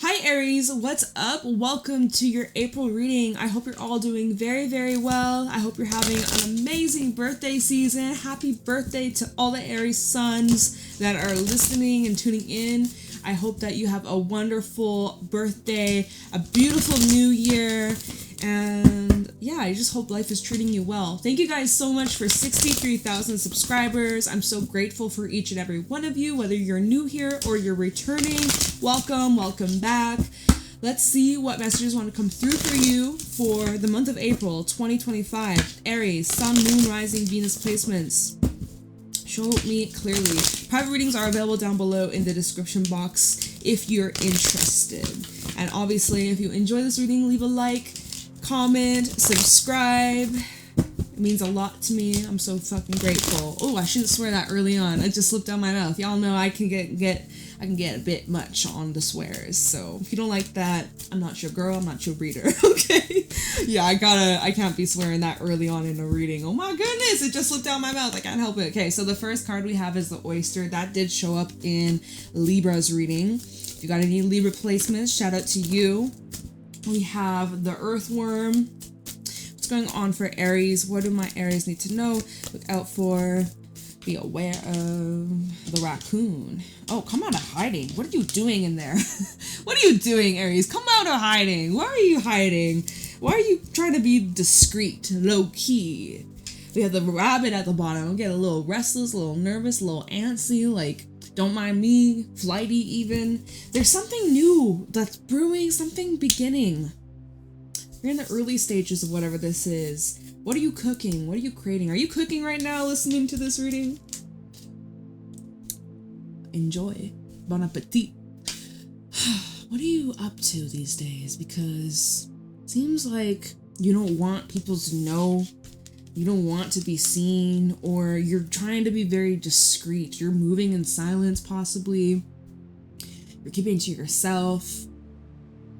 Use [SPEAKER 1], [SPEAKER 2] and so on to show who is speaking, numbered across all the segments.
[SPEAKER 1] Hi Aries, what's up? Welcome to your April reading. I hope you're all doing very, very well. I hope you're having an amazing birthday season. Happy birthday to all the Aries suns that are listening and tuning in. I hope that you have a wonderful birthday, a beautiful new year, and yeah, I just hope life is treating you well. Thank you guys so much for 63,000 subscribers. I'm so grateful for each and every one of you, whether you're new here or you're returning. Welcome back. Let's see what messages want to come through for you for the month of April 2025. Aries, Sun, Moon, Rising, Venus placements. Show me clearly. Private readings are available down below in the description box if you're interested. And obviously, if you enjoy this reading, leave a like, comment, subscribe. It means a lot to me. I'm so fucking grateful. Oh, I shouldn't swear that early on. It just slipped out my mouth. Y'all know I can get a bit much on the swears. So if you don't like that, I'm not your girl. I'm not your reader. Okay. Yeah, I can't be swearing that early on in a reading. Oh my goodness, it just slipped out my mouth. I can't help it. Okay, so the first card we have is the Oyster. That did show up in Libra's reading. If you got any Libra placements, shout out to you. We have the Earthworm. What's going on for Aries? What do my Aries need to know? Look out for. Be aware of the Rakun. Oh, come out of hiding. What are you doing in there? What are you doing, Aries? Come out of hiding. Why are you hiding? Why are you trying to be discreet, low-key? We have the rabbit at the bottom. I get a little restless, a little nervous, a little antsy, like, don't mind me, flighty even. There's something new that's brewing, something beginning. We're in the early stages of whatever this is. What are you cooking? What are you creating? Are you cooking right now listening to this reading? Enjoy. Bon appetit. What are you up to these days? Because it seems like you don't want people to know. You don't want to be seen, or you're trying to be very discreet. You're moving in silence, possibly. You're keeping it to yourself.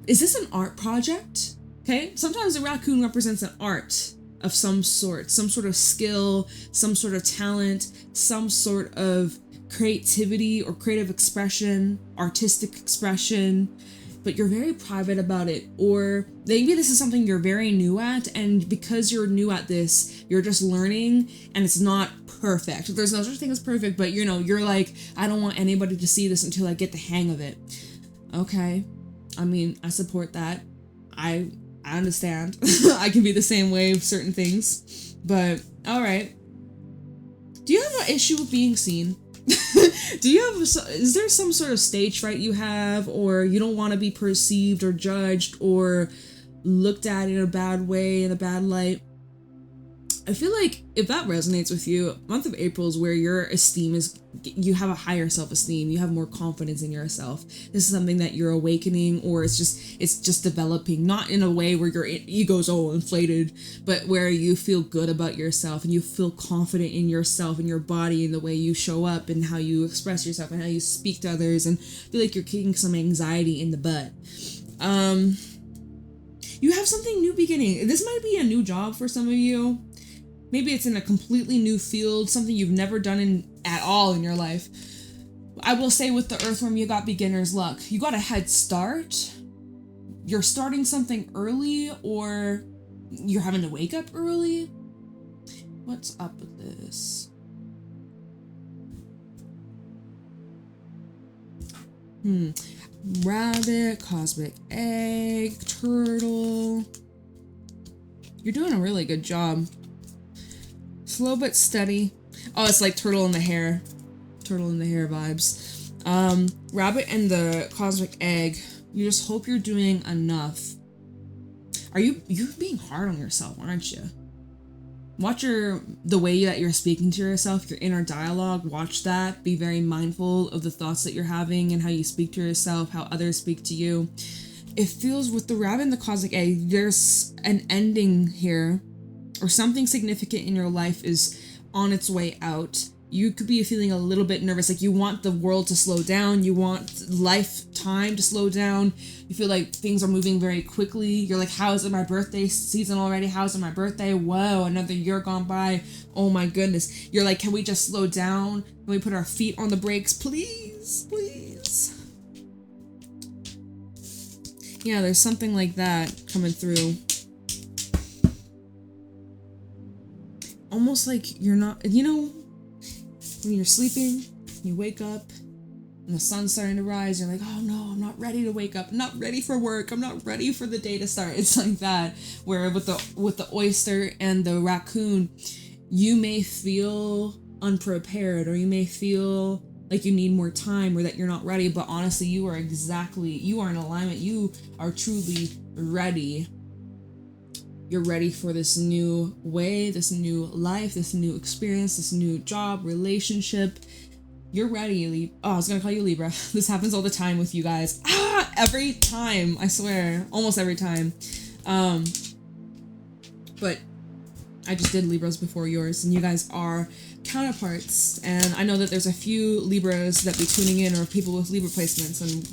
[SPEAKER 1] Is this an art project? Okay, sometimes the raccoon represents an art of some sort of skill, some sort of talent, some sort of creativity or creative expression, artistic expression, but you're very private about it. Or maybe this is something you're very new at, and because you're new at this, you're just learning and it's not perfect. There's no such thing as perfect, but you know, you're like, I don't want anybody to see this until I get the hang of it. Okay, I mean, I support that. I understand. I can be the same way with certain things, but all right. Do you have an issue with being seen? Is there some sort of stage fright you have, or you don't want to be perceived or judged or looked at in a bad way, in a bad light? I feel like if that resonates with you, month of April is where your esteem is, you have a higher self-esteem, you have more confidence in yourself. This is something that you're awakening, or it's just developing, not in a way where your ego's all inflated, but where you feel good about yourself and you feel confident in yourself and your body and the way you show up and how you express yourself and how you speak to others, and feel like you're kicking some anxiety in the butt. You have something new beginning. This might be a new job for some of you. Maybe it's in a completely new field, something you've never done at all in your life. I will say with the Earthworm, you got beginner's luck. You got a head start. You're starting something early, or you're having to wake up early. What's up with this? Rabbit, cosmic egg, turtle. You're doing a really good job. Slow but steady. Oh, it's like turtle in the hair. Turtle in the hair vibes. Rabbit and the cosmic egg. You just hope you're doing enough. You're being hard on yourself, aren't you? Watch the way that you're speaking to yourself, your inner dialogue. Watch that. Be very mindful of the thoughts that you're having and how you speak to yourself, how others speak to you. It feels with the rabbit and the cosmic egg, there's an ending here, or something significant in your life is on its way out. You could be feeling a little bit nervous, like you want the world to slow down, you want lifetime to slow down, you feel like things are moving very quickly, you're like, how is it my birthday season already, how is it my birthday, whoa, another year gone by, oh my goodness. You're like, can we just slow down, can we put our feet on the brakes, please, please. Yeah, there's something like that coming through. Almost like you're not, you know, when you're sleeping, you wake up, and the sun's starting to rise, you're like, oh no, I'm not ready to wake up. I'm not ready for work. I'm not ready for the day to start. It's like that, where with the oyster and the raccoon, you may feel unprepared, or you may feel like you need more time, or that you're not ready, but honestly, you are in alignment. You are truly ready. You're ready for this new way, this new life, this new experience, this new job, relationship. You're ready, I was gonna call you Libra. This happens all the time with you guys. Every time, I swear. Almost every time. But I just did Libras before yours, and you guys are counterparts. And I know that there's a few Libras that be tuning in, or people with Libra placements. And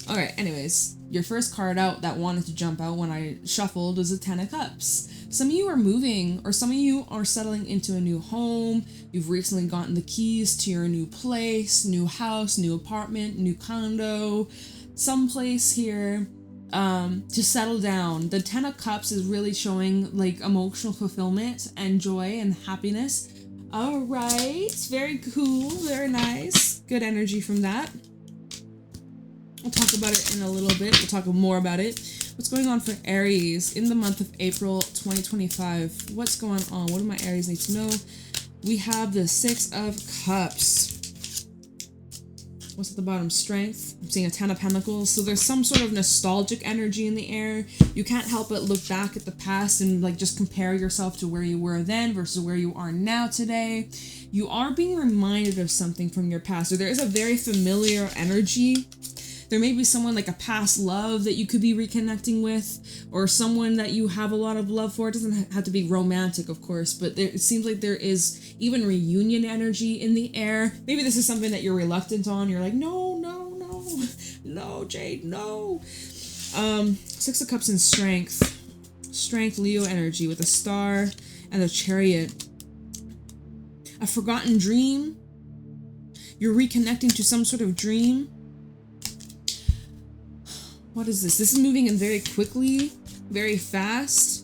[SPEAKER 1] alright, anyways, your first card out that wanted to jump out when I shuffled was a Ten of Cups. Some of you are moving, or some of you are settling into a new home. You've recently gotten the keys to your new place, new house, new apartment, new condo, someplace here to settle down. The Ten of Cups is really showing like emotional fulfillment and joy and happiness. All right, very cool, very nice. Good energy from that. We'll talk about it in a little bit. We'll talk more about it. What's going on for Aries in the month of April 2025? What's going on? What do my Aries need to know? We have the Six of Cups. What's at the bottom? Strength. I'm seeing a Ten of Pentacles. So there's some sort of nostalgic energy in the air. You can't help but look back at the past and like just compare yourself to where you were then versus where you are now today. You are being reminded of something from your past. So there is a very familiar energy. There may be someone like a past love that you could be reconnecting with, or someone that you have a lot of love for. It doesn't have to be romantic, of course, but it seems like there is even reunion energy in the air. Maybe this is something that you're reluctant on. You're like, no, Jade, no. Six of Cups and Strength. Strength, Leo energy with a Star and the Chariot. A forgotten dream. You're reconnecting to some sort of dream. What is this? This is moving in very quickly, very fast,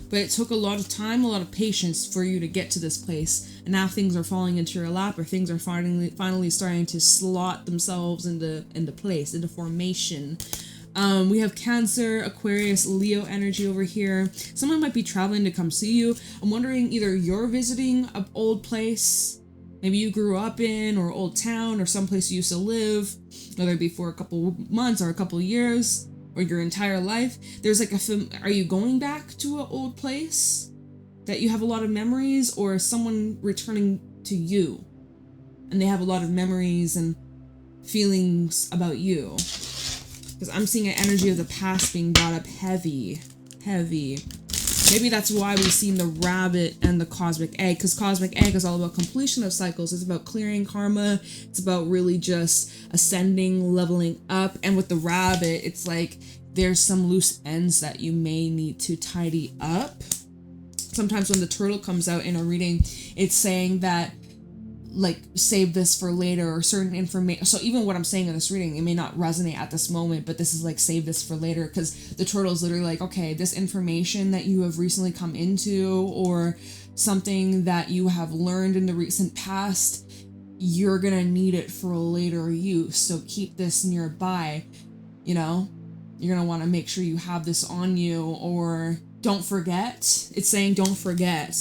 [SPEAKER 1] but it took a lot of time, a lot of patience for you to get to this place. And now things are falling into your lap, or things are finally starting to slot themselves into place, into formation. We have Cancer, Aquarius, Leo energy over here. Someone might be traveling to come see you. I'm wondering either you're visiting an old place, maybe you grew up in, or old town, or someplace you used to live, whether it be for a couple months or a couple years or your entire life. There's like are you going back to an old place that you have a lot of memories, or someone returning to you and they have a lot of memories and feelings about you? Because I'm seeing an energy of the past being brought up heavy. Maybe that's why we've seen the rabbit and the cosmic egg, because cosmic egg is all about completion of cycles. It's about clearing karma. It's about really just ascending, leveling up. And with the rabbit, it's like there's some loose ends that you may need to tidy up. Sometimes when the turtle comes out in a reading, it's saying that like save this for later, or certain information. So even what I'm saying in this reading, it may not resonate at this moment, but this is like save this for later, because the turtle is literally like, okay, this information that you have recently come into, or something that you have learned in the recent past, you're gonna need it for a later use, so keep this nearby. You're gonna want to make sure you have this on you, or don't forget. It's saying don't forget.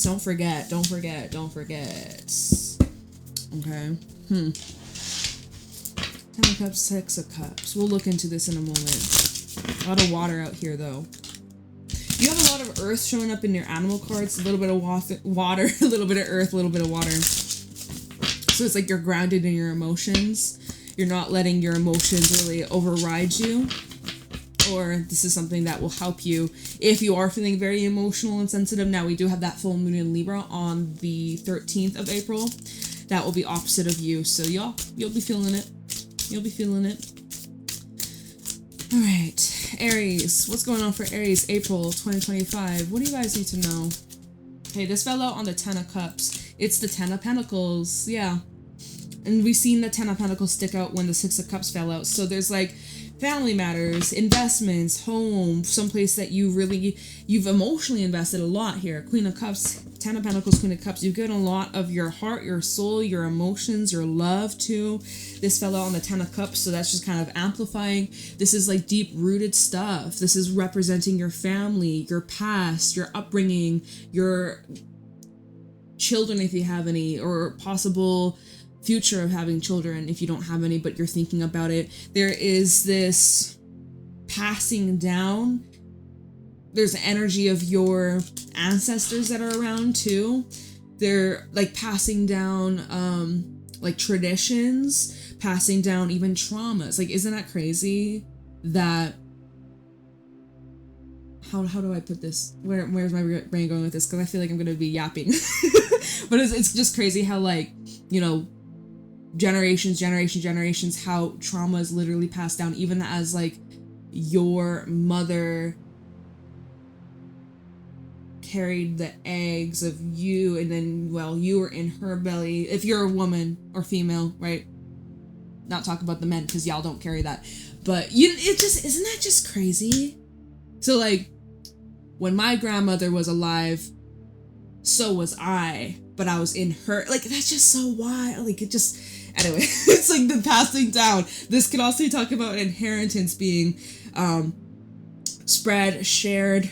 [SPEAKER 1] Okay. Ten of Cups, Six of Cups. We'll look into this in a moment. A lot of water out here, though. You have a lot of earth showing up in your animal cards. A little bit of water, a little bit of earth, a little bit of water. So it's like you're grounded in your emotions. You're not letting your emotions really override you. Or this is something that will help you if you are feeling very emotional and sensitive. Now, we do have that full moon in Libra on the 13th of April. That will be opposite of you. So you'll be feeling it. All right, Aries. What's going on for Aries, April 2025? What do you guys need to know? Okay, this fell out on the Ten of Cups. It's the Ten of Pentacles. Yeah. And we've seen the Ten of Pentacles stick out when the Six of Cups fell out. So there's like family matters, investments, home, someplace that you've emotionally invested a lot here. Queen of Cups, Ten of Pentacles, Queen of Cups. You've given a lot of your heart, your soul, your emotions, your love to this fellow on the Ten of Cups. So that's just kind of amplifying. This is like deep rooted stuff. This is representing your family, your past, your upbringing, your children if you have any, or possible future of having children if you don't have any but you're thinking about it. There is this passing down. There's the energy of your ancestors that are around too. They're like passing down like traditions, passing down even traumas. Like, isn't that crazy? That how do I put this? Where's my brain going with this? Because I feel like I'm gonna be yapping. But it's just crazy how, like, you know, generations, how trauma is literally passed down, even as like your mother carried the eggs of you, and then, well, you were in her belly, if you're a woman or female, right? Not talk about the men, because y'all don't carry that. But it just, isn't that just crazy? So like, when my grandmother was alive, so was I, but I was in her, like, that's just so wild. Like, it just, anyway, it's like the passing down. This could also talk about inheritance being spread, shared.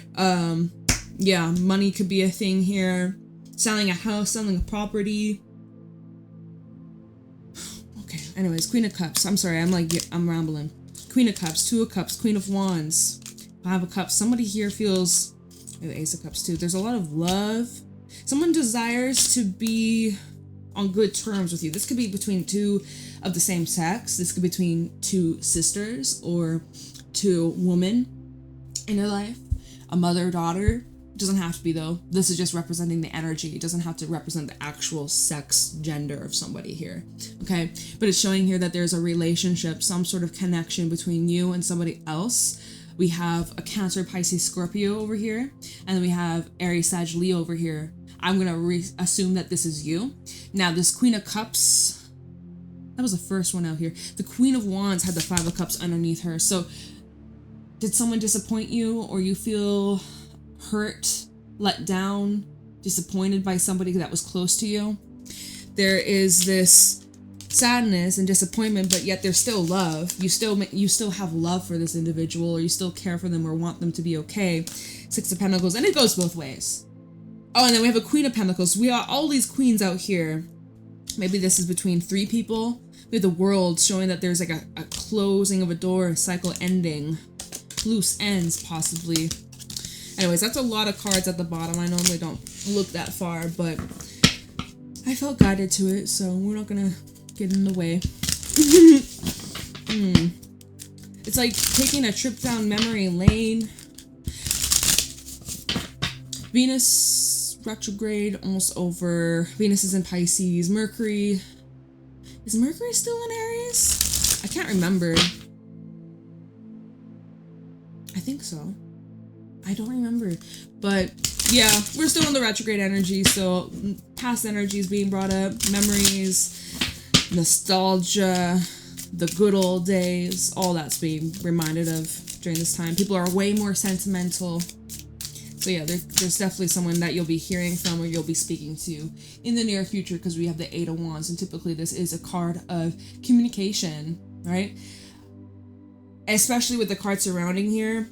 [SPEAKER 1] Yeah, money could be a thing here. Selling a house, selling a property. Okay, anyways, Queen of Cups. I'm sorry, I'm rambling. Queen of Cups, Two of Cups, Queen of Wands, Five of Cups. Somebody here feels, the Ace of Cups too. There's a lot of love. Someone desires to be on good terms with you. This could be between two of the same sex. This could be between two sisters or two women in your life. A mother, daughter. Doesn't have to be, though. This is just representing the energy. It doesn't have to represent the actual sex, gender of somebody here. Okay? But it's showing here that there's a relationship, some sort of connection between you and somebody else. We have a Cancer, Pisces, Scorpio over here. And then we have Aries, Sag, Leo over here. I'm going to assume that this is you. Now, this Queen of Cups, that was the first one out here. The Queen of Wands had the Five of Cups underneath her. So, did someone disappoint you, or you feel hurt, let down, disappointed by somebody that was close to you? There is this sadness and disappointment, but yet there's still love. You still have love for this individual, or you still care for them or want them to be okay. Six of Pentacles, and it goes both ways. Oh, and then we have a Queen of Pentacles. We are all these queens out here. Maybe this is between three people. We have the World, showing that there's like a closing of a door, a cycle ending. Loose ends, possibly. Anyways, that's a lot of cards at the bottom. I normally don't look that far, but I felt guided to it, so we're not gonna get in the way. It's like taking a trip down memory lane. Venus retrograde, almost over. Venus is in Pisces. Mercury. Is Mercury still in Aries? I can't remember. I think so. I don't remember. But yeah, we're still in the retrograde energy, so past energy is being brought up. Memories, nostalgia, the good old days, all that's being reminded of during this time. People are way more sentimental. So yeah, there's definitely someone that you'll be hearing from or you'll be speaking to in the near future, because we have the Eight of Wands, and typically this is a card of communication, right? Especially with the cards surrounding here,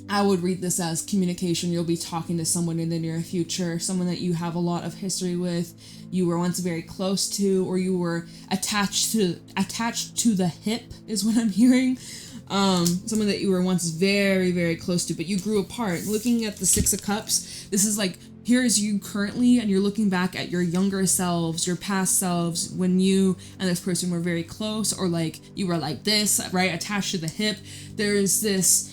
[SPEAKER 1] I would read this as communication. You'll be talking to someone in the near future, someone that you have a lot of history with, you were once very close to, or you were attached to the hip is what I'm hearing. Someone that you were once very, very close to, but you grew apart. Looking at the Six of Cups, this is like, here is you currently, and you're looking back at your younger selves, your past selves, when you and this person were very close, or like you were like this, right, attached to the hip. There's this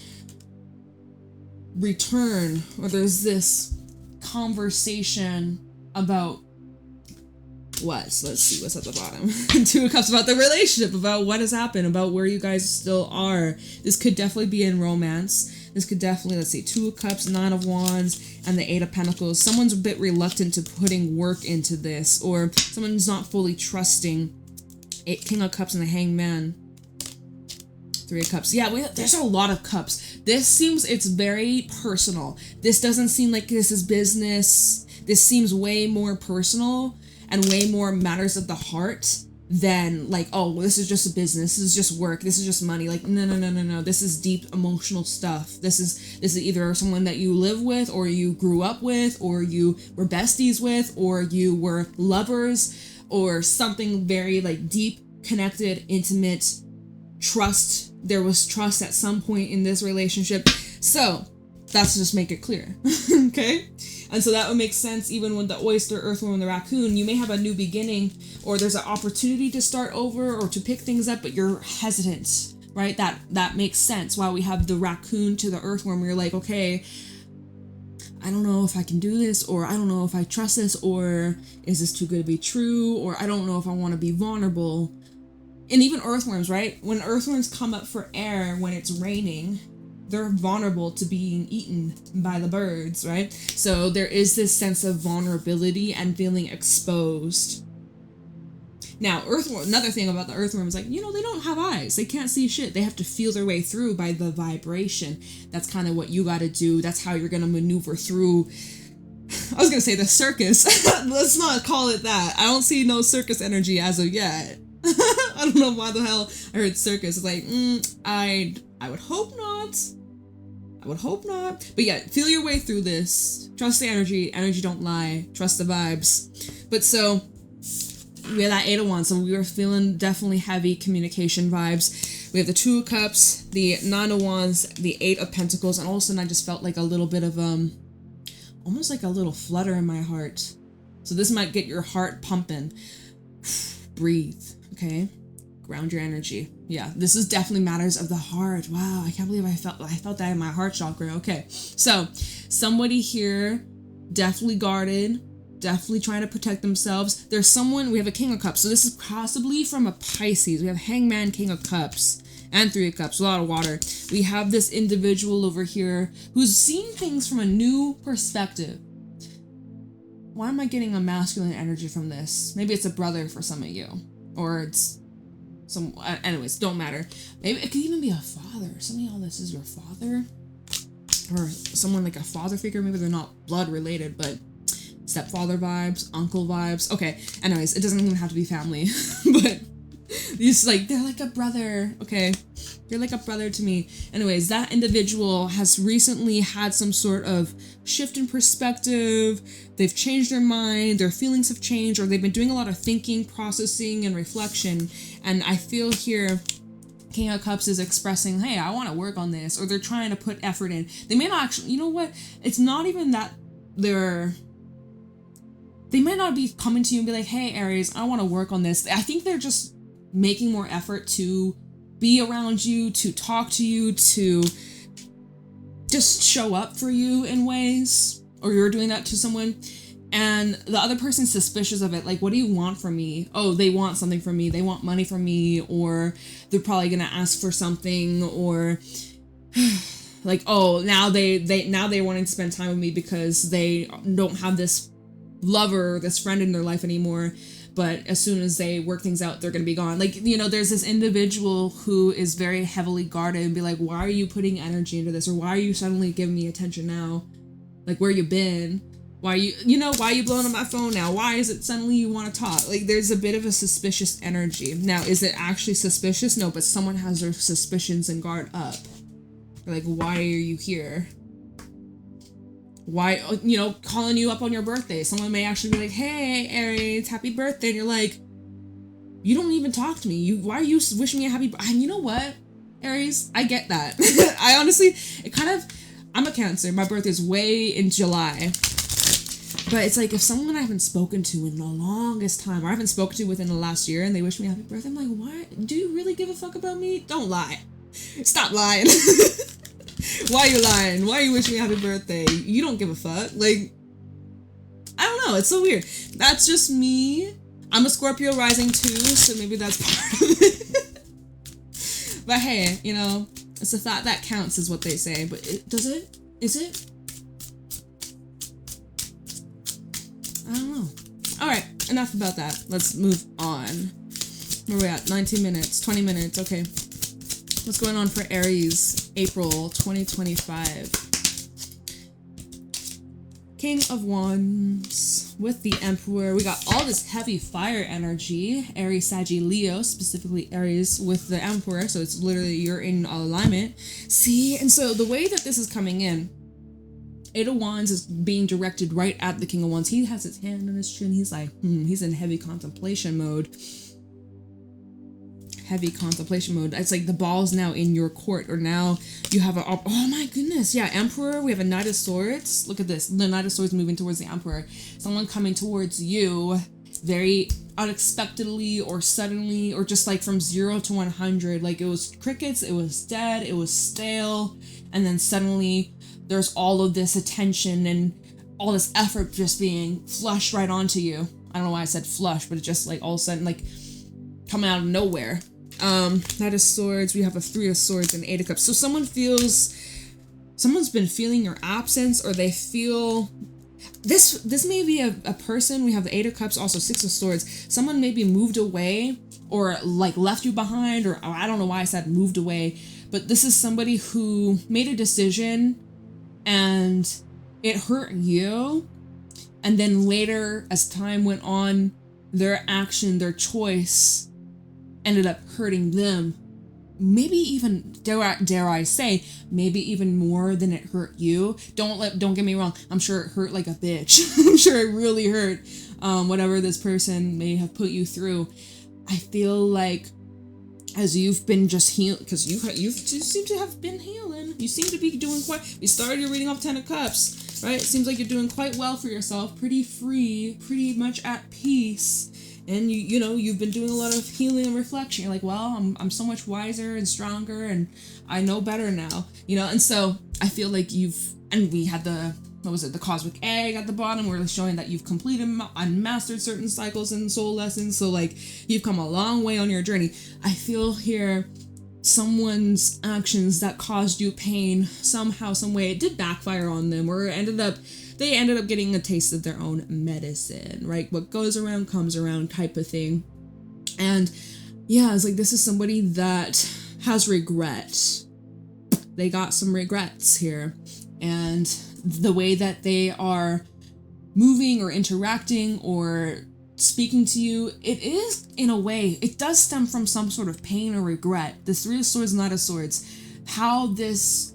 [SPEAKER 1] return, or there's this conversation about what? Let's see what's at the bottom. Two of Cups, about the relationship, about what has happened, about where you guys still are. This could definitely be in romance. This could definitely, let's see, Two of Cups, Nine of Wands, and the Eight of Pentacles. Someone's a bit reluctant to putting work into this, or someone's not fully trusting. King of Cups and the Hanged Man. Three of Cups. Yeah, there's a lot of cups. This seems, it's very personal. This doesn't seem like this is business. This seems way more personal and way more matters of the heart than like, oh, this is just a business. This is just work. This is just money. Like, no. This is deep emotional stuff. This is either someone that you live with, or you grew up with, or you were besties with, or you were lovers, or something very like deep, connected, intimate, trust. There was trust at some point in this relationship. So that's just make it clear. Okay? And so that would make sense even with the oyster, earthworm, and the raccoon. You may have a new beginning, or there's an opportunity to start over or to pick things up, but you're hesitant, right? That makes sense. While we have the raccoon to the earthworm, where you're like, okay, I don't know if I can do this, or I don't know if I trust this, or is this too good to be true, or I don't know if I want to be vulnerable. And even earthworms, right? When earthworms come up for air when it's raining, they're vulnerable to being eaten by the birds, right? So there is this sense of vulnerability and feeling exposed. Now, earthworm, another thing about the earthworm is like, they don't have eyes. They can't see shit. They have to feel their way through by the vibration. That's kind of what you got to do. That's how you're going to maneuver through. I was going to say the circus. Let's not call it that. I don't see no circus energy as of yet. I don't know why the hell I heard circus. It's like, I would hope not. I would hope not. But yeah, feel your way through this. Trust the energy. Energy don't lie. Trust the vibes. But so, we have that 8 of Wands. So we were feeling definitely heavy communication vibes. We have the 2 of Cups, the 9 of Wands, the 8 of Pentacles. And all of a sudden I just felt like a little bit of, almost like a little flutter in my heart. So this might get your heart pumping. Breathe, okay? Ground your energy. Yeah, this is definitely matters of the heart. Wow, I can't believe I felt that in my heart chakra. Okay, so somebody here definitely guarded, definitely trying to protect themselves. There's someone, we have a King of Cups, so this is possibly from a Pisces. We have Hangman, King of Cups, and 3 of Cups, a lot of water. We have this individual over here who's seeing things from a new perspective. Why am I getting a masculine energy from this? Maybe it's a brother for some of you, or it's some, anyways, don't matter. Maybe it could even be a father. Some of y'all, this is your father, or someone like a father figure. Maybe they're not blood related, but stepfather vibes, uncle vibes. Okay, anyways, it doesn't even have to be family, but these, like, they're like a brother. Okay, you're like a brother to me. Anyways, that individual has recently had some sort of shift in perspective. They've changed their mind, their feelings have changed, or they've been doing a lot of thinking, processing, and reflection. And I feel here King of Cups is expressing, hey, I want to work on this, or they're trying to put effort in. They may not actually, you know what? It's not even that they might not be coming to you and be like, hey, Aries, I want to work on this. I think they're just making more effort to be around you, to talk to you, to just show up for you in ways, or you're doing that to someone. And the other person's suspicious of it. Like, what do you want from me? Oh, they want something from me. They want money from me, or they're probably going to ask for something, or like, oh, now they're wanting to spend time with me because they don't have this lover, this friend in their life anymore. But as soon as they work things out, they're going to be gone. Like, there's this individual who is very heavily guarded and be like, why are you putting energy into this? Or why are you suddenly giving me attention now? Like, where you been? Why why are you blowing up my phone now? Why is it suddenly you want to talk? Like, there's a bit of a suspicious energy. Now, is it actually suspicious? No, but someone has their suspicions and guard up. They're like, why are you here? Why, calling you up on your birthday. Someone may actually be like, hey, Aries, happy birthday. And you're like, you don't even talk to me. Why are you wishing me a happy birthday? And you know what, Aries? I get that. I honestly, I'm a Cancer. My birthday's way in July. But it's like, if someone I haven't spoken to in the longest time, or I haven't spoken to within the last year, and they wish me a happy birthday, I'm like, what? Do you really give a fuck about me? Don't lie. Stop lying. Why are you lying? Why are you wishing me a happy birthday? You don't give a fuck. Like, I don't know. It's so weird. That's just me. I'm a Scorpio rising too, so maybe that's part of it. But hey, it's the thought that counts is what they say. But does it? Is it? I don't know. Alright, enough about that. Let's move on. Where are we at? 19 minutes, 20 minutes, okay. What's going on for Aries, April 2025? King of Wands with the Emperor. We got all this heavy fire energy. Aries, Saggy, Leo, specifically Aries with the Emperor. So it's literally you're in alignment. See, and so the way that this is coming in, Eight of Wands is being directed right at the King of Wands. He has his hand on his chin. He's like, he's in heavy contemplation mode. Heavy contemplation mode. It's like the ball's now in your court, or now you have a, oh my goodness, yeah, Emperor. We have a Knight of Swords. Look at this. The Knight of Swords moving towards the Emperor. Someone coming towards you very unexpectedly or suddenly, or just like from 0 to 100. Like it was crickets, it was dead, it was stale, and then suddenly there's all of this attention and all this effort just being flushed right onto you. I don't know why I said flush, but it's just like all of a sudden like coming out of nowhere. Knight of Swords, we have a Three of Swords and Eight of Cups. So someone's been feeling your absence, or they feel this may be a person. We have the Eight of Cups, also Six of Swords. Someone maybe moved away or like left you behind, or I don't know why I said moved away, but this is somebody who made a decision and it hurt you, and then later as time went on, their action, their choice ended up hurting them. Maybe even, dare I say, maybe even more than it hurt you. Don't get me wrong. I'm sure it hurt like a bitch. I'm sure it really hurt. Whatever this person may have put you through. I feel like as you've been just healing, because you seem to have been healing. You seem to be doing quite. We started your reading off 10 of Cups, right? It seems like you're doing quite well for yourself. Pretty free, pretty much at peace. And you've been doing a lot of healing and reflection. You're like, well, I'm so much wiser and stronger, and I know better now, and so I feel like and we had the cosmic egg at the bottom. We're showing that you've completed and mastered certain cycles and soul lessons. So like you've come a long way on your journey. I feel here someone's actions that caused you pain somehow, some way, it did backfire on them, or they ended up getting a taste of their own medicine, right? What goes around comes around type of thing. And yeah, it's like this is somebody that has regret. They got some regrets here. And the way that they are moving or interacting or speaking to you, it is, in a way, it does stem from some sort of pain or regret. The Three of Swords, Knight of Swords, how this,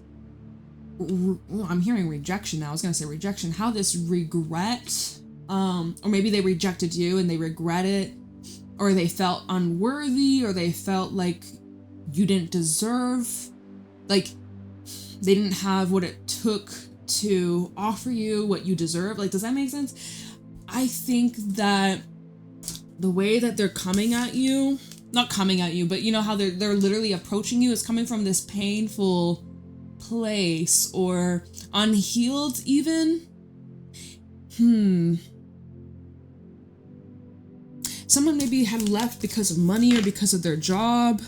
[SPEAKER 1] I'm hearing rejection now. I was going to say rejection. How this regret, or maybe they rejected you and they regret it, or they felt unworthy, or they felt like you didn't deserve, like they didn't have what it took to offer you what you deserve. Like, does that make sense? I think that the way that they're coming at you, not coming at you, but you know how they're literally approaching you is coming from this painful place, or unhealed even. Someone maybe had left because of money or because of their job.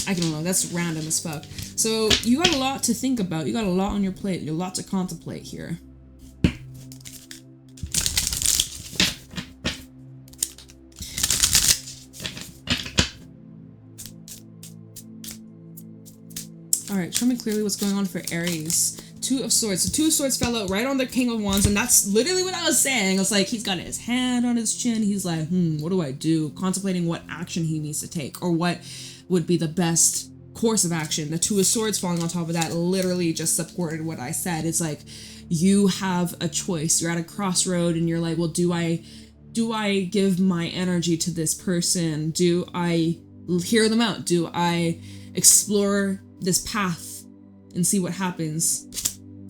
[SPEAKER 1] I don't know, that's random as fuck. So you got a lot to think about. You got a lot on your plate. You got a lot to contemplate here. All right, show me clearly what's going on for Aries. Two of Swords. So Two of Swords fell out right on the King of Wands, and that's literally what I was saying. I was like, he's got his hand on his chin. He's like, what do I do? Contemplating what action he needs to take, or what would be the best course of action. The Two of Swords falling on top of that literally just supported what I said. It's like you have a choice. You're at a crossroad, and you're like, well, do I give my energy to this person? Do I hear them out? Do I explore this path and see what happens?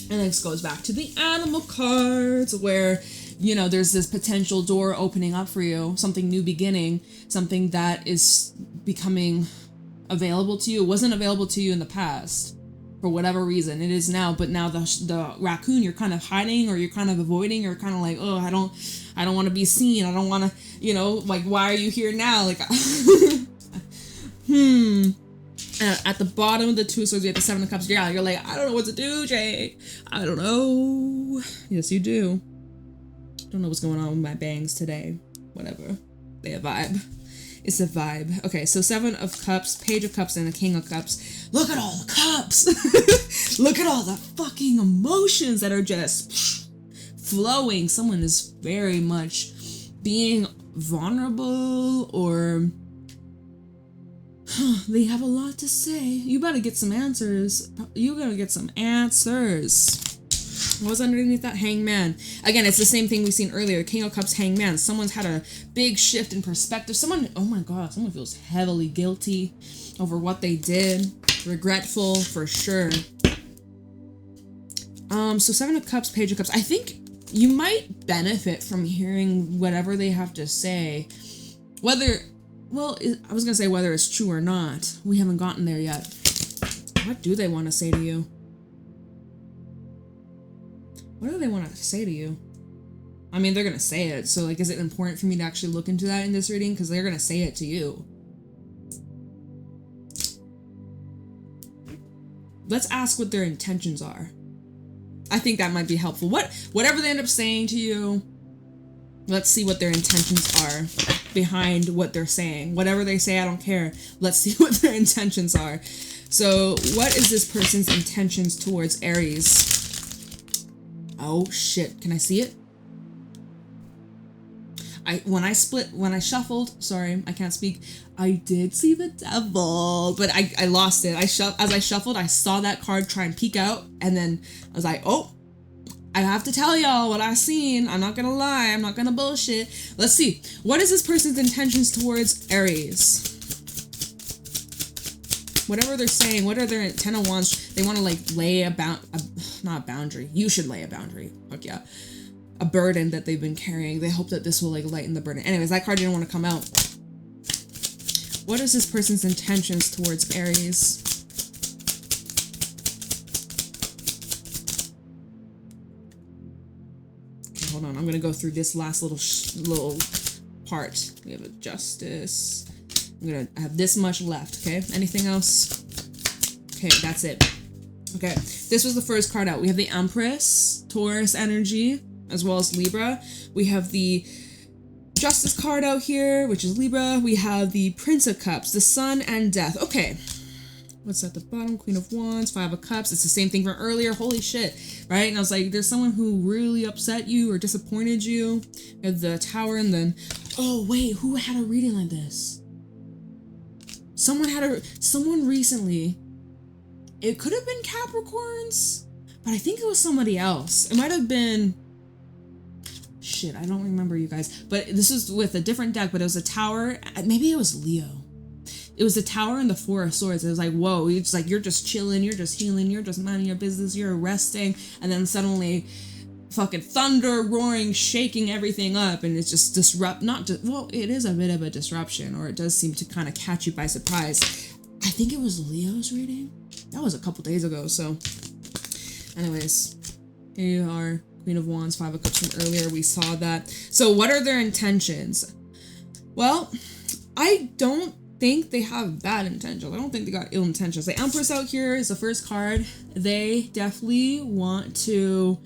[SPEAKER 1] And this goes back to the animal cards, where there's this potential door opening up for you, something new beginning, something that is becoming available to you. It wasn't available to you in the past for whatever reason. It is now, but now the raccoon, you're kind of hiding, or you're kind of avoiding, or kind of like, oh, I don't want to be seen. I don't want to, like, why are you here now? Like, at the bottom of the Two of Swords, we have the Seven of Cups. Yeah, you're like, I don't know what to do, Jay. I don't know. Yes, you do. Don't know what's going on with my bangs today. Whatever. They a vibe. It's a vibe. Okay, so 7 of Cups, Page of Cups, and the King of Cups. Look at all the cups! Look at all the fucking emotions that are just flowing. Someone is very much being vulnerable, or they have a lot to say. You better get some answers. You gotta get some answers. What was underneath that? Hangman. Again, it's the same thing we've seen earlier. King of Cups, Hangman. Someone's had a big shift in perspective. Someone, oh my god, someone feels heavily guilty over what they did. Regretful, for sure. So 7 of Cups, Page of Cups. I think you might benefit from hearing whatever they have to say. Whether, well, I was gonna say whether it's true or not. We haven't gotten there yet. What do they want to say to you? What do they want to say to you? I mean, they're going to say it. So, like, is it important for me to actually look into that in this reading? Because they're going to say it to you. Let's ask what their intentions are. I think that might be helpful. Whatever they end up saying to you, let's see what their intentions are behind what they're saying. Whatever they say, I don't care. Let's see what their intentions are. So, what is this person's intentions towards Aries? Oh shit, can I see it? When I shuffled, sorry, I can't speak. I did see the devil, but I lost it. As I shuffled, I saw that card try and peek out, and then I was like, oh, I have to tell y'all what I seen. I'm not gonna lie, I'm not gonna bullshit. Let's see. What is this person's intentions towards Aries? Whatever they're saying, what are their 10 of Wands? They want to like lay not a boundary. You should lay a boundary. Fuck yeah. A burden that they've been carrying. They hope that this will like lighten the burden. Anyways, that card didn't want to come out. What is this person's intentions towards Aries? Okay, hold on. I'm gonna go through this last little part. We have a Justice. I'm gonna have this much left, okay? Anything else? Okay, that's it. Okay, this was the first card out. We have the Empress, Taurus energy, as well as Libra. We have the Justice card out here, which is Libra. We have the Prince of Cups, the Sun, and Death. Okay, what's at the bottom? Queen of Wands, 5 of Cups. It's the same thing from earlier. Holy shit, right? And I was like, there's someone who really upset you or disappointed you. We have the Tower, and then, oh wait, who had a reading like this? Someone recently, it could have been Capricorns, but I think it was somebody else. It might have been, shit, I don't remember, you guys, but this was with a different deck, but it was a Tower, maybe it was Leo. It was the Tower and the 4 of Swords. It was like, whoa, it's like, you're just chilling, you're just healing, you're just minding your business, you're resting, and then suddenly, fucking thunder, roaring, shaking everything up, and it's just it is a bit of a disruption, or it does seem to kind of catch you by surprise. I think it was Leo's reading. That was a couple days ago, so anyways, here you are, Queen of Wands, 5 of Cups from earlier. We saw that. So what are their intentions? Well, I don't think they have bad intentions. I don't think they got ill intentions. The Empress out here is the first card. They definitely want to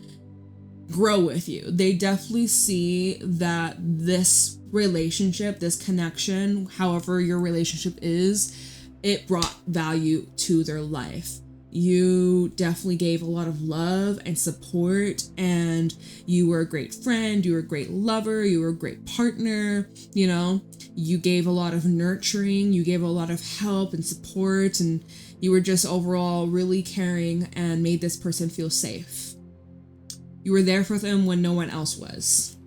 [SPEAKER 1] grow with you. They definitely see that this relationship, this connection, however your relationship is, it brought value to their life. You definitely gave a lot of love and support, and you were a great friend, you were a great lover, you were a great partner, you know, you gave a lot of nurturing, you gave a lot of help and support, and you were just overall really caring and made this person feel safe. You were there for them when no one else was.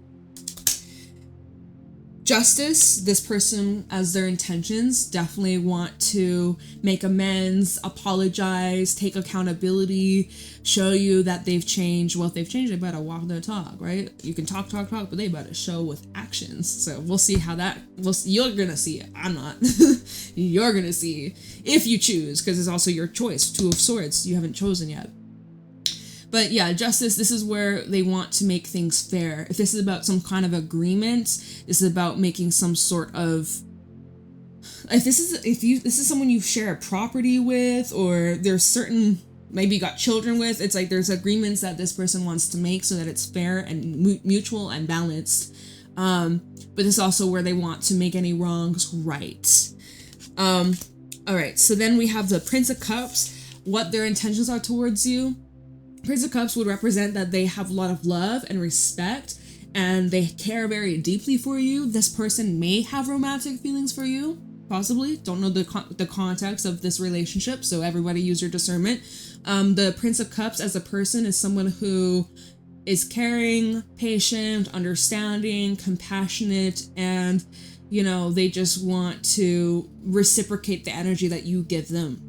[SPEAKER 1] Justice, this person, as their intentions, definitely want to make amends, apologize, take accountability, show you that they've changed. Well, if they've changed, they better walk their talk, right? You can talk, but they better show with actions. So we'll see how that, you're gonna see it. I'm not. You're gonna see if you choose, because it's also your choice. 2 of Swords, you haven't chosen yet. But yeah, Justice, this is where they want to make things fair. If this is about some kind of agreement, this is about making some sort of, if this is someone you share a property with, or there's certain, maybe you got children with, it's like there's agreements that this person wants to make so that it's fair and mutual and balanced. But this is also where they want to make any wrongs right. All right, so then we have the Prince of Cups, what their intentions are towards you. Prince of Cups would represent that they have a lot of love and respect, and they care very deeply for you. This person may have romantic feelings for you, possibly. Don't know the context of this relationship, so everybody use your discernment. The Prince of Cups as a person is someone who is caring, patient, understanding, compassionate, and, you know, they just want to reciprocate the energy that you give them.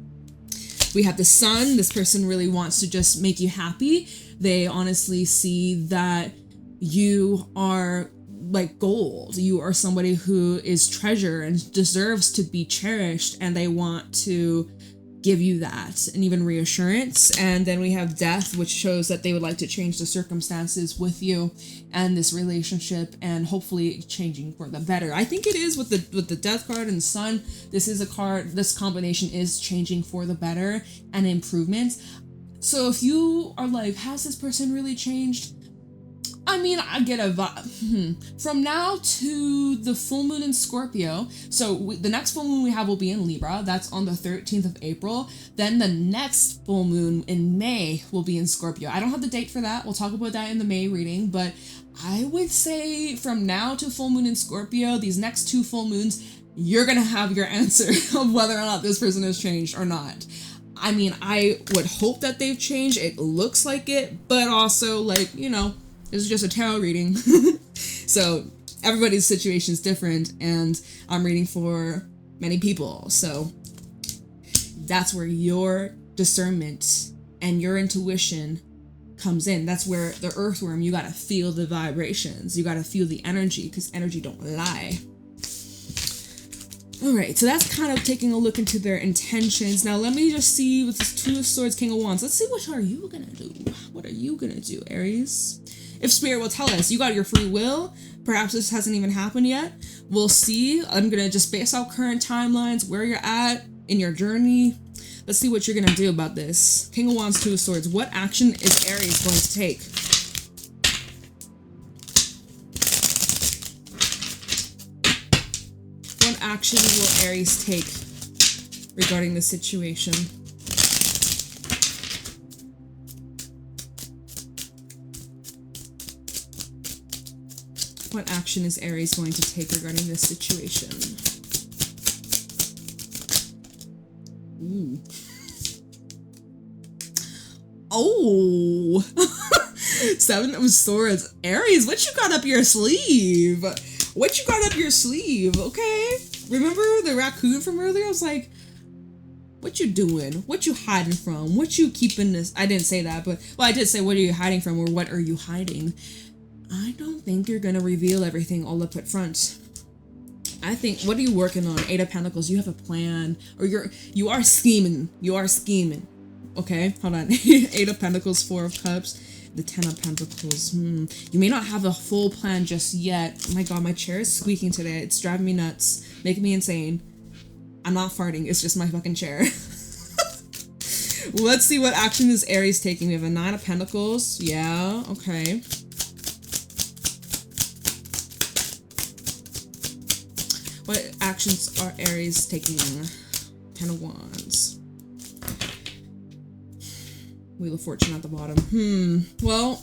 [SPEAKER 1] We have the Sun. This person really wants to just make you happy. They honestly see that you are like gold. You are somebody who is treasure and deserves to be cherished, and they want to give you that and even reassurance. And then we have Death, which shows that they would like to change the circumstances with you and this relationship, and hopefully changing for the better. I think it is with the Death card and Sun. This is a card, this combination is changing for the better and improvements. So if you are like, has this person really changed? I mean, I get a vibe. From now to the full moon in Scorpio, so the next full moon we have will be in Libra. That's on the 13th of April. Then the next full moon in May will be in Scorpio. I don't have the date for that. We'll talk about that in the May reading. But I would say from now to full moon in Scorpio, these next 2 full moons, you're going to have your answer of whether or not this person has changed or not. I mean, I would hope that they've changed. It looks like it, but also, like, you know, this is just a tarot reading. So everybody's situation is different, and I'm reading for many people. So that's where your discernment and your intuition comes in. That's where the earthworm, you got to feel the vibrations. You got to feel the energy, because energy don't lie. All right, so that's kind of taking a look into their intentions. Now, let me just see with this 2 of Swords, King of Wands. Let's see, what are you going to do? What are you going to do, Aries? If Spirit will tell us, you got your free will. Perhaps this hasn't even happened yet. We'll see. I'm going to just base out current timelines, where you're at in your journey. Let's see what you're going to do about this. King of Wands, 2 of Swords. What action is Aries going to take? What action will Aries take regarding the situation? What action is Aries going to take regarding this situation? Ooh. Oh! 7 of Swords. Aries, what you got up your sleeve? What you got up your sleeve, okay? Remember the raccoon from earlier? I was like, what you doing? What you hiding from? What you keeping this? I didn't say that, but, well, I did say, what are you hiding from, or what are you hiding? I don't think you're gonna reveal everything all up at front. I think, what are you working on? 8 of Pentacles, you have a plan, or you are scheming. You are scheming. Okay, hold on. 8 of Pentacles, 4 of Cups, the 10 of Pentacles. You may not have a full plan just yet. Oh my god, my chair is squeaking today. It's driving me nuts, making me insane. I'm not farting, it's just my fucking chair. Let's see what action is Aries taking. We have a 9 of Pentacles. Yeah, okay. What actions are Aries taking? 10 of Wands. Wheel of Fortune at the bottom. Well,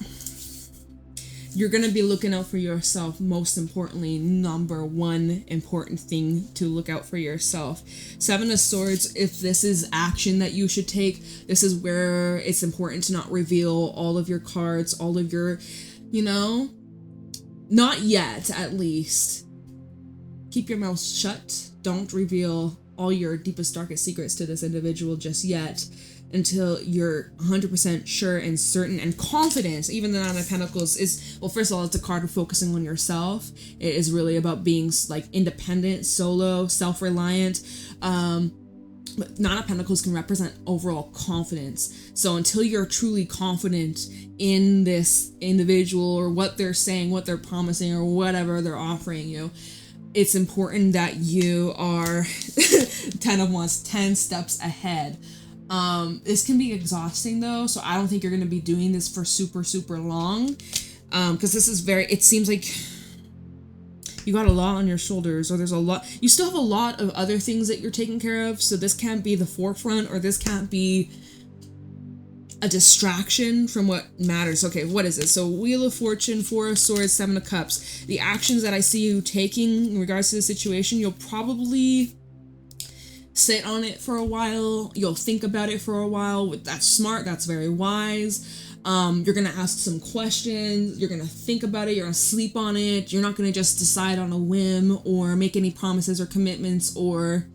[SPEAKER 1] you're going to be looking out for yourself. Most importantly, number 1 important thing to look out for yourself. 7 of Swords, if this is action that you should take, this is where it's important to not reveal all of your cards, all of your, you know, not yet, at least. Keep your mouth shut. Don't reveal all your deepest, darkest secrets to this individual just yet, until you're 100% sure and certain and confident. Even the 9 of Pentacles is, well, first of all, it's a card of focusing on yourself. It is really about being like independent, solo, self-reliant. But 9 of Pentacles can represent overall confidence. So until you're truly confident in this individual, or what they're saying, what they're promising, or whatever they're offering you, it's important that you are 10 of Wands, 10 steps ahead. This can be exhausting though, so I don't think you're going to be doing this for super long, because this is very, it seems like you got a lot on your shoulders, or there's a lot, you still have a lot of other things that you're taking care of, so this can't be the forefront, or this can't be a distraction from what matters. Okay, what is this? So Wheel of Fortune, Four of Swords, Seven of Cups. The actions that I see you taking in regards to the situation, you'll probably sit on it for a while. You'll think about it for a while. That's smart. That's very wise. You're going to ask some questions. You're going to think about it. You're going to sleep on it. You're not going to just decide on a whim or make any promises or commitments or,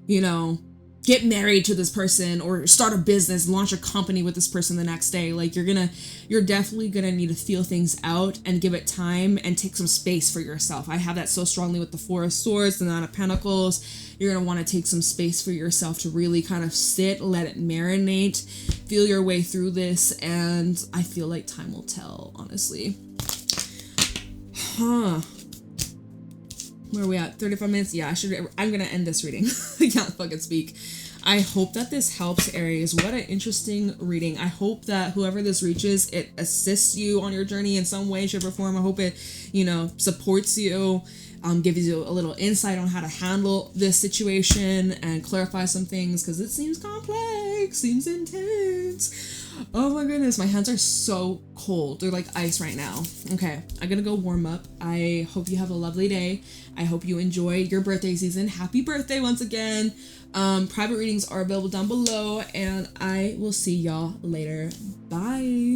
[SPEAKER 1] you know, get married to this person or start a business, launch a company with this person the next day. Like, you're definitely gonna need to feel things out and give it time and take some space for yourself. I have that so strongly with the Four of Swords, the Nine of Pentacles. You're gonna want to take some space for yourself to really kind of sit, let it marinate, feel your way through this, and I feel like time will tell, honestly. Where are we at? 35 minutes? Yeah, I'm gonna end this reading. I can't fucking speak. I hope that this helps, Aries. What an interesting reading. I hope that whoever this reaches, it assists you on your journey in some way, shape, or form. I hope it, you know, supports you, gives you a little insight on how to handle this situation and clarify some things, because it seems complex, seems intense. Oh my goodness, my hands are so cold. They're like ice right now. Okay, I'm gonna go warm up. I hope you have a lovely day. I hope you enjoy your birthday season. Happy birthday once again. Private readings are available down below, and I will see y'all later. Bye.